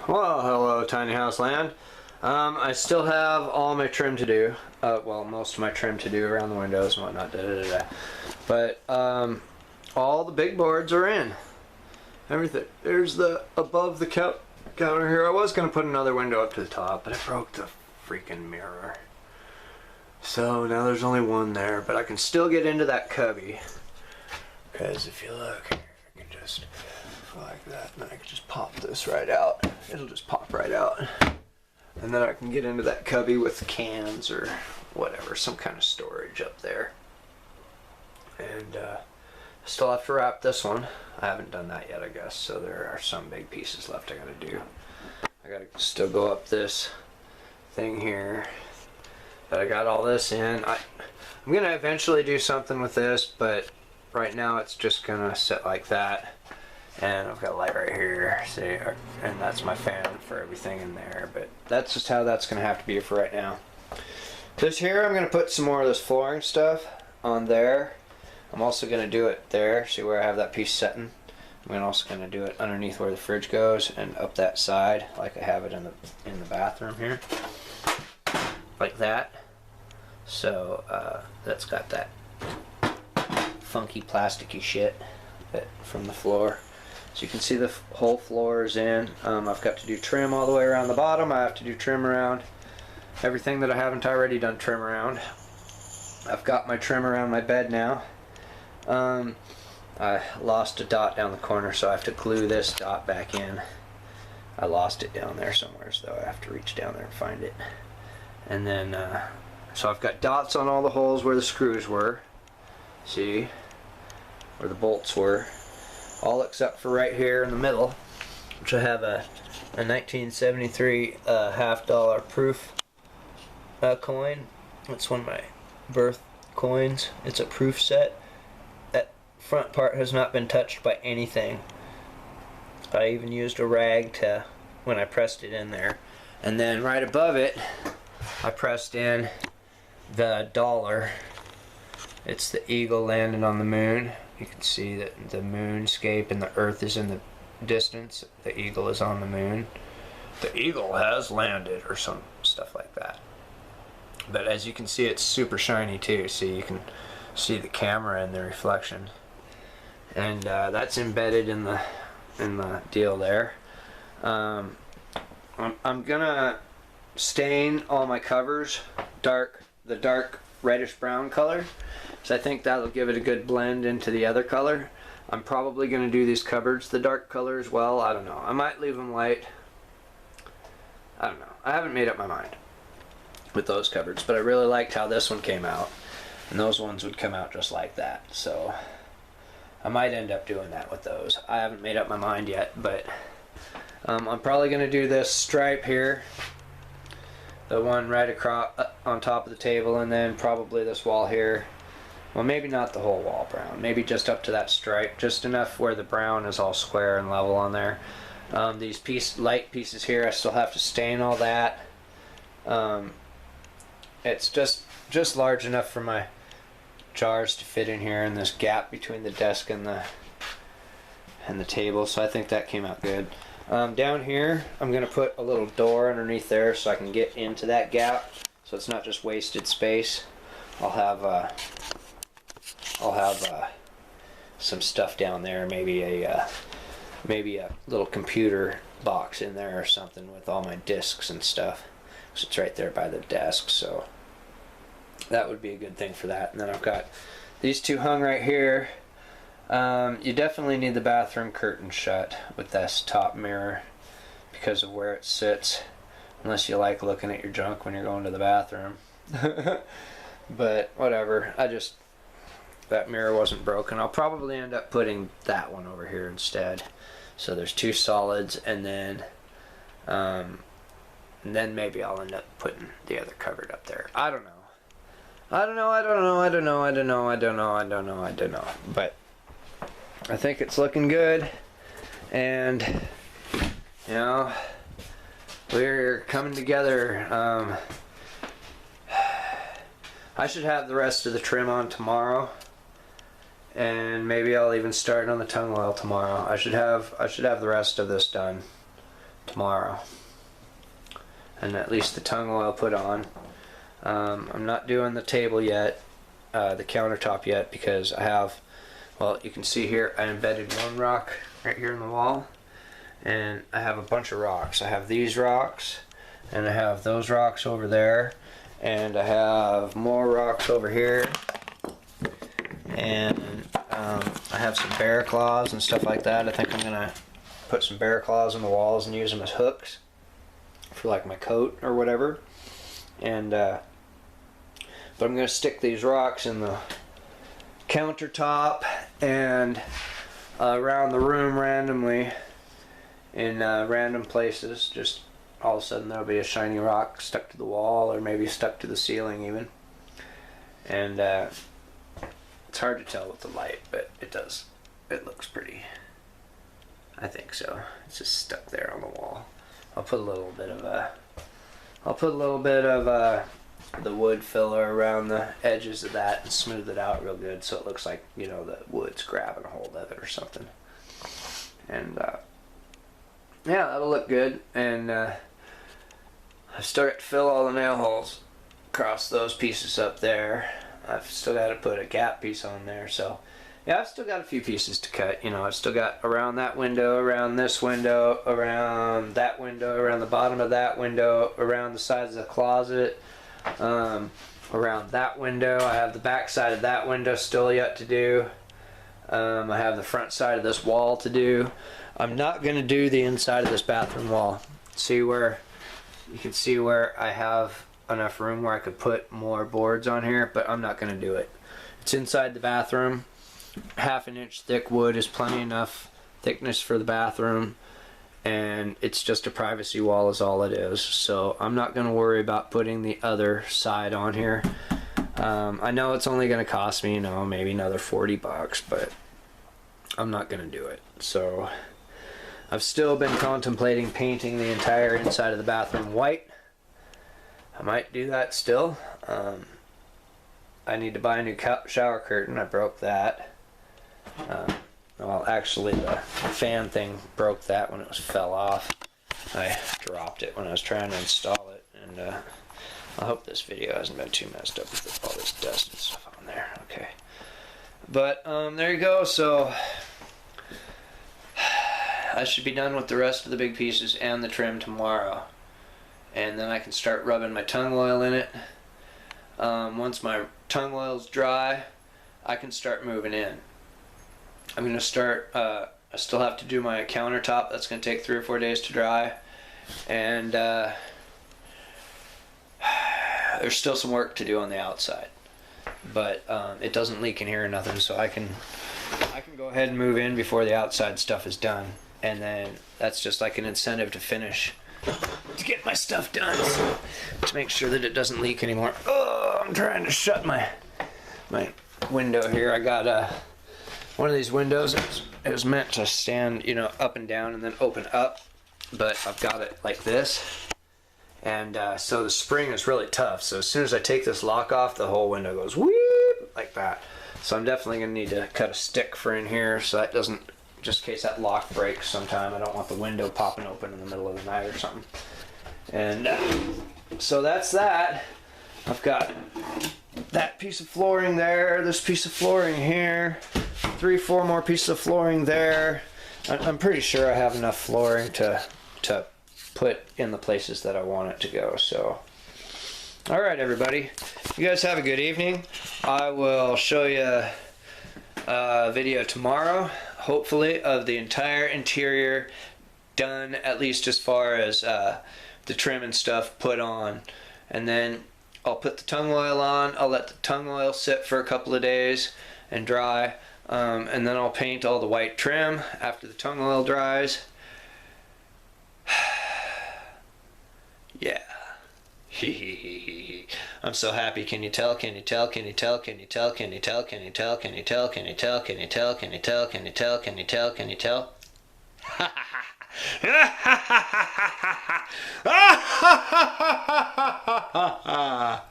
Well, hello, Tiny House Land. I still have all my trim to do. Well, most of my trim to do around the windows and whatnot. But all the big boards are in. Everything. There's the above the counter here. I was gonna put another window up to the top, but I broke the freaking mirror. So now there's only one there, but I can still get into that cubby. Because if you look, I can just go like that, and then I can just pop this right out. It'll just pop right out. And then I can get into that cubby with cans or whatever, some kind of storage up there. And I still have to wrap this one. I haven't done that yet, I guess, so there are some big pieces left I gotta do. I gotta still go up this thing here. But I got all this in. I'm gonna eventually do something with this, but right now it's just gonna sit like that. And I've got a light right here, see, and that's my fan for everything in there. But that's just how that's gonna have to be for right now. This here, I'm gonna put some more of this flooring stuff on there. I'm also gonna do it there. See where I have that piece setting? I'm also gonna do it underneath where the fridge goes and up that side, like I have it in the bathroom here, like that. So that's got that funky plasticky shit from the floor. So you can see the whole floor is in. I've got to do trim all the way around the bottom. I have to do trim around everything that I haven't already done trim around. I've got my trim around my bed now. I lost a dot down the corner, so I have to glue this dot back in. I lost it down there somewhere, so I have to reach down there and find it. And then, so I've got dots on all the holes where the screws were. See? Where the bolts were. All except for right here in the middle, which I have a 1973 half-dollar proof coin. It's one of my birth coins. It's a proof set. That front part has not been touched by anything. I even used a rag to when I pressed it in there. And then right above it, I pressed in the dollar. It's the eagle landing on the moon. You can see that the moonscape and the earth is in the distance. The eagle is on the moon. The eagle has landed, or some stuff like that. But as you can see, it's super shiny too. See, you can see the camera and the reflection. And that's embedded in the deal there. I'm gonna stain all my covers the dark reddish brown color. So I think that'll give it a good blend into the other color. I'm probably going to do these cupboards the dark color as well. I don't know. I might leave them light. I don't know. I haven't made up my mind with those cupboards, but I really liked how this one came out. And those ones would come out just like that. So I might end up doing that with those. I haven't made up my mind yet, but I'm probably going to do this stripe here. The one right across on top of the table, and then probably this wall here. Well, maybe not the whole wall brown. Maybe just up to that stripe, just enough where the brown is all square and level on there. These light pieces here, I still have to stain all that. It's just large enough for my jars to fit in here, and this gap between the desk and the table. So I think that came out good. Down here, I'm going to put a little door underneath there so I can get into that gap, so it's not just wasted space. I'll have some stuff down there, maybe a little computer box in there or something with all my discs and stuff. So it's right there by the desk, so that would be a good thing for that. And then I've got these two hung right here. You definitely need the bathroom curtain shut with this top mirror because of where it sits, unless you like looking at your junk when you're going to the bathroom. But whatever, that mirror wasn't broken. I'll probably end up putting that one over here instead. So there's two solids, and then maybe I'll end up putting the other cupboard up there. I don't know. But I think it's looking good, and you know, we're coming together. I should have the rest of the trim on tomorrow, and maybe I'll even start on the tung oil tomorrow. I should have the rest of this done tomorrow. And at least the tung oil put on. I'm not doing the table yet, the countertop yet, because I have, well, you can see here I embedded one rock right here in the wall, and I have a bunch of rocks. I have these rocks, and I have those rocks over there, and I have more rocks over here, and I have some bear claws and stuff like that. I think I'm gonna put some bear claws in the walls and use them as hooks for like my coat or whatever. And but I'm gonna stick these rocks in the countertop and around the room randomly in random places. Just all of a sudden there'll be a shiny rock stuck to the wall, or maybe stuck to the ceiling even. And it's hard to tell with the light, but it looks pretty. I think so. It's just stuck there on the wall. I'll put a little bit of the wood filler around the edges of that and smooth it out real good, so it looks like, you know, the wood's grabbing a hold of it or something. And yeah, that'll look good. And I've still got to fill all the nail holes across those pieces up there. I've still got to put a gap piece on there, so yeah, I've still got a few pieces to cut. You know, I've still got around that window, around this window, around that window, around the bottom of that window, around the sides of the closet, around that window. I have the back side of that window still yet to do. I have the front side of this wall to do. I'm not going to do the inside of this bathroom wall. See where you can see where I have enough room where I could put more boards on here, but I'm not going to do it. It's inside the bathroom. 1/2 inch thick wood is plenty enough thickness for the bathroom, and it's just a privacy wall is all it is. So I'm not going to worry about putting the other side on here. I know it's only going to cost me, you know, maybe another $40, but I'm not going to do it. So I've still been contemplating painting the entire inside of the bathroom white. I might do that still. I need to buy a new shower curtain. I broke that. Well, actually the fan thing broke that when it fell off. I dropped it when I was trying to install it, and I hope this video hasn't been too messed up with all this dust and stuff on there. Okay, but there you go. So I should be done with the rest of the big pieces and the trim tomorrow, and then I can start rubbing my tung oil in it. Once my tung oil's dry, I can start moving in. I'm going to start, I still have to do my countertop. That's going to take 3 or 4 days to dry. And there's still some work to do on the outside. But it doesn't leak in here or nothing, so I can go ahead and move in before the outside stuff is done. And then that's just like an incentive to finish, to get my stuff done, to make sure that it doesn't leak anymore. Oh, I'm trying to shut my window here. I got one of these windows. It was meant to stand, you know, up and down and then open up, but I've got it like this, and so the spring is really tough. So as soon as I take this lock off, the whole window goes whoop like that. So I'm definitely gonna need to cut a stick for in here, so that doesn't, just in case that lock breaks sometime. I don't want the window popping open in the middle of the night or something. And so that's that. I've got that piece of flooring there, this piece of flooring here, 3, 4 more pieces of flooring there. I'm pretty sure I have enough flooring to put in the places that I want it to go. So, all right, everybody, you guys have a good evening. I will show you a video tomorrow, hopefully, of the entire interior done, at least as far as the trim and stuff put on. And then I'll put the tung oil on. I'll let the tung oil sit for a couple of days and dry. And then I'll paint all the white trim after the tung oil dries. Yeah. I'm so happy. Can you tell? Can you tell? Can you tell? Can you tell? Can you tell? Can you tell? Can you tell? Can you tell? Can you tell? Can you tell? Can you tell? Can you tell? Can you tell? Ha ha ha. Ha ha ha ha ha ha ha ha ha ha ha.